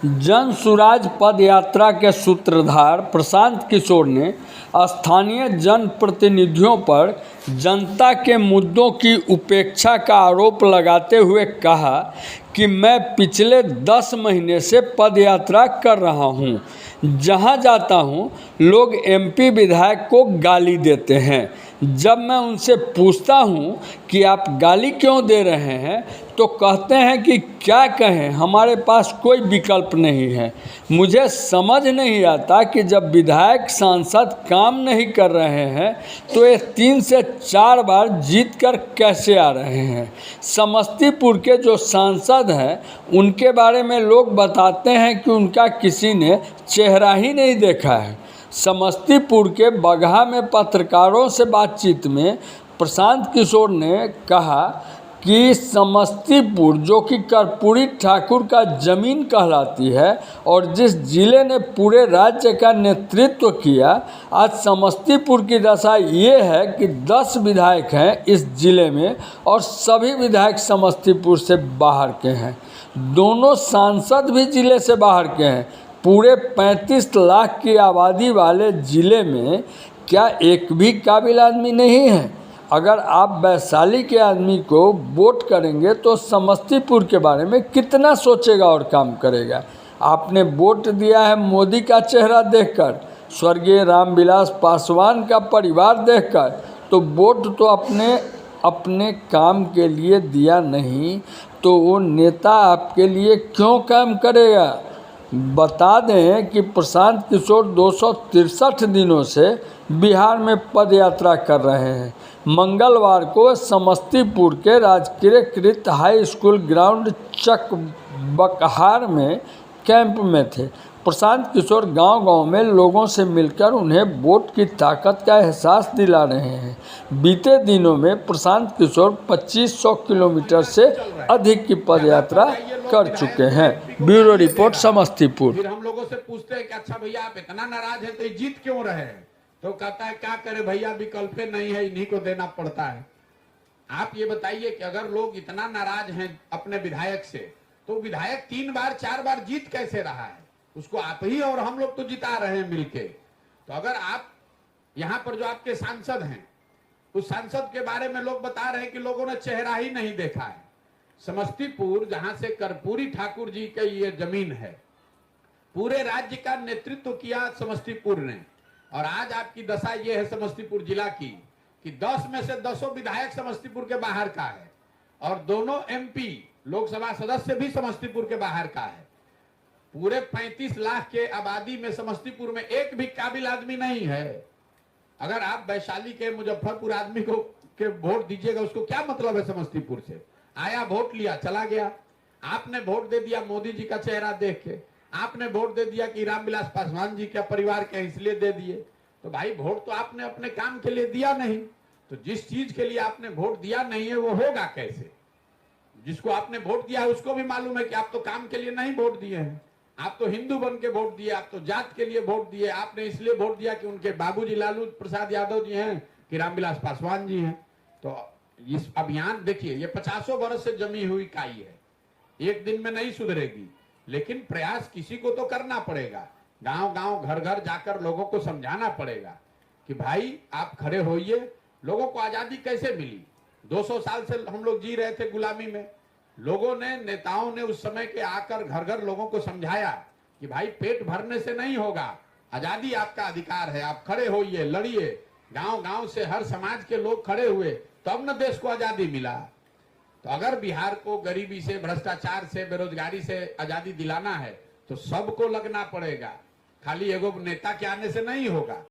जन सुराज पद यात्रा के सूत्रधार प्रशांत किशोर ने स्थानीय जनप्रतिनिधियों पर जनता के मुद्दों की उपेक्षा का आरोप लगाते हुए कहा कि मैं पिछले 10 महीने से पदयात्रा कर रहा हूं। जहां जाता हूं, लोग एमपी विधायक को गाली देते हैं। जब मैं उनसे पूछता हूं कि आप गाली क्यों दे रहे हैं, तो कहते हैं कि क्या कहें, हमारे पास कोई विकल्प नहीं है। मुझे समझ नहीं आता कि जब विधायक सांसद काम नहीं कर रहे हैं तो ये 3 से 4 बार जीत कर कैसे आ रहे हैं। समस्तीपुर के जो सांसद हैं उनके बारे में लोग बताते हैं कि उनका किसी ने चेहरा ही नहीं देखा है। समस्तीपुर के बगहा में पत्रकारों से बातचीत में प्रशांत किशोर ने कहा कि समस्तीपुर, जो कि कर्पूरी ठाकुर का ज़मीन कहलाती है और जिस जिले ने पूरे राज्य का नेतृत्व किया, आज समस्तीपुर की दशा ये है कि 10 विधायक हैं इस जिले में और सभी विधायक समस्तीपुर से बाहर के हैं। दोनों सांसद भी जिले से बाहर के हैं। पूरे 35 लाख की आबादी वाले ज़िले में क्या एक भी काबिल आदमी नहीं है? अगर आप वैशाली के आदमी को वोट करेंगे तो समस्तीपुर के बारे में कितना सोचेगा और काम करेगा। आपने वोट दिया है मोदी का चेहरा देखकर, स्वर्गीय रामविलास पासवान का परिवार देखकर, तो वोट तो अपने काम के लिए दिया नहीं, तो वो नेता आपके लिए क्यों काम करेगा। बता दें कि प्रशांत किशोर 263 दिनों से बिहार में पदयात्रा कर रहे हैं। मंगलवार को समस्तीपुर के राजकीयकृत हाई स्कूल ग्राउंड चक बकहार में कैंप में थे। प्रशांत किशोर गांव-गांव में लोगों से मिलकर उन्हें वोट की ताकत का एहसास दिला रहे हैं। बीते दिनों में प्रशांत किशोर 2500 किलोमीटर से अधिक की पदयात्रा कर चुके हैं। Bureau report, Samastipur. फिर हम लोगों से पूछते हैं कि अच्छा भैया आप इतना नाराज हैं तो ये जीत क्यों रहे हैं, तो कहता है क्या करे भैया, विकल्प नहीं है, इन्हीं को देना पड़ता है। आप ये बताइए कि अगर लोग इतना नाराज हैं अपने विधायक से, तो विधायक 3 बार 4 बार जीत कैसे रहा है? उसको आप ही और हम लोग तो जिता रहे हैं मिलके। तो अगर आप यहाँ पर जो आपके सांसद हैं, उस सांसद के बारे में लोग बता रहे हैं कि लोगों ने चेहरा ही नहीं देखा है। समस्तीपुर, जहां से कर्पूरी ठाकुर जी का ये जमीन है, पूरे राज्य का नेतृत्व किया समस्तीपुर ने, और आज आपकी दशा ये है समस्तीपुर जिला की कि 10 में से 10 विधायक समस्तीपुर के बाहर का है और दोनों एमपी लोकसभा सदस्य भी समस्तीपुर के बाहर का है। पूरे 35 लाख के आबादी में समस्तीपुर में एक भी काबिल आदमी नहीं है। अगर आप वैशाली के, मुजफ्फरपुर आदमी को के वोट दीजिएगा, उसको क्या मतलब है समस्तीपुर से? आया, वोट लिया, चला गया। आपने वोट दे दिया मोदी जी का चेहरा देख के, आपने वोट दे दिया कि रामविलास पासवान जी का परिवार के इसलिए दे दिए। तो भाई वोट तो आपने अपने काम के लिए दिया नहीं, तो जिस चीज के लिए आपने वोट दिया नहीं है वो होगा कैसे? जिसको आपने वोट दिया है उसको भी मालूम है कि आप तो काम के लिए नहीं वोट दिए हैं। आप तो हिंदू बन के वोट दिए, आप तो जात के लिए वोट दिए। आपने इसलिए वोट दिया कि उनके बाबूजी लालू प्रसाद यादव जी हैं कि रामविलास पासवान जी हैं। तो इस अभियान देखिए, ये 50 वर्ष से जमी हुई काई है, एक दिन में नहीं सुधरेगी, लेकिन प्रयास किसी को तो करना पड़ेगा। गांव-गांव, घर-घर जाकर लोगों को समझाना पड़ेगा कि भाई आप खड़े होइए। लोगों को आजादी कैसे मिली? 200 साल से हम लोग जी रहे थे गुलामी में। लोगों ने, नेताओं ने उस समय के आकर घर-घर लोगों को समझाया कि भाई पेट भरने से नहीं होगा, आजादी आपका अधिकार है, आप खड़े होइए, लड़िए। गांव-गांव से हर समाज के लोग खड़े हुए, तब न देश को आजादी मिला। तो अगर बिहार को गरीबी से, भ्रष्टाचार से, बेरोजगारी से आजादी दिलाना है तो सबको लगना पड़ेगा, खाली एगो नेता के आने से नहीं होगा।